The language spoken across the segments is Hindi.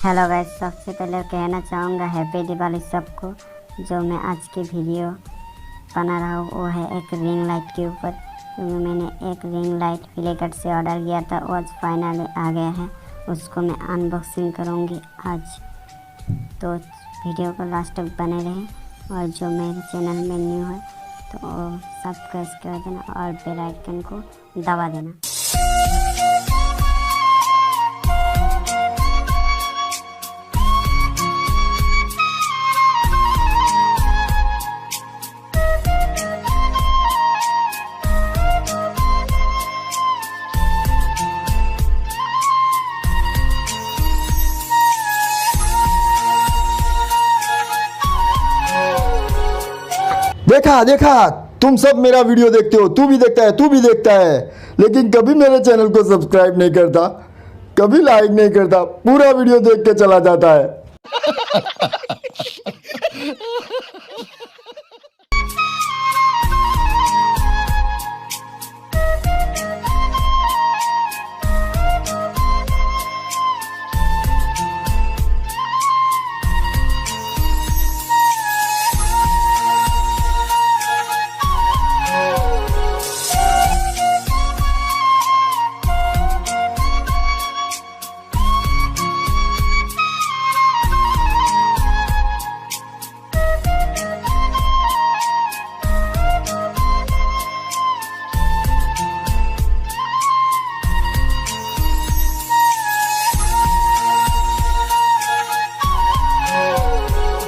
हेलो गाइस, सबसे पहले कहना चाहूँगा हैप्पी दिवाली सबको। जो मैं आज की वीडियो बना रहा हूँ वो है एक रिंग लाइट के ऊपर। क्योंकि मैंने एक रिंग लाइट फ्लिपकार्ट से ऑर्डर किया था, वो आज फाइनली आ गया है। उसको मैं अनबॉक्सिंग करूँगी आज, तो वीडियो को लास्ट तक बने रहें। और जो मेरे चैनल में न्यू है तो सब्सक्राइब कर देना और बेल आइकन को दबा देना। देखा देखा, तुम सब मेरा वीडियो देखते हो, तू भी देखता है, लेकिन कभी मेरे चैनल को सब्सक्राइब नहीं करता, कभी लाइक नहीं करता, पूरा वीडियो देख के चला जाता है।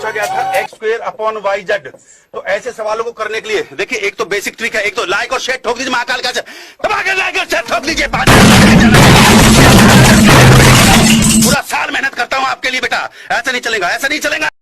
गया था x square upon y z. तो ऐसे सवालों को करने के लिए देखिए, एक तो बेसिक ट्रिक है, एक तो लाइक और शेयर ठोक दीजिए, महाकाल का लाइक और शेयर ठोक दीजिए। पूरा साल मेहनत करता हूं आपके लिए बेटा, ऐसा नहीं चलेगा।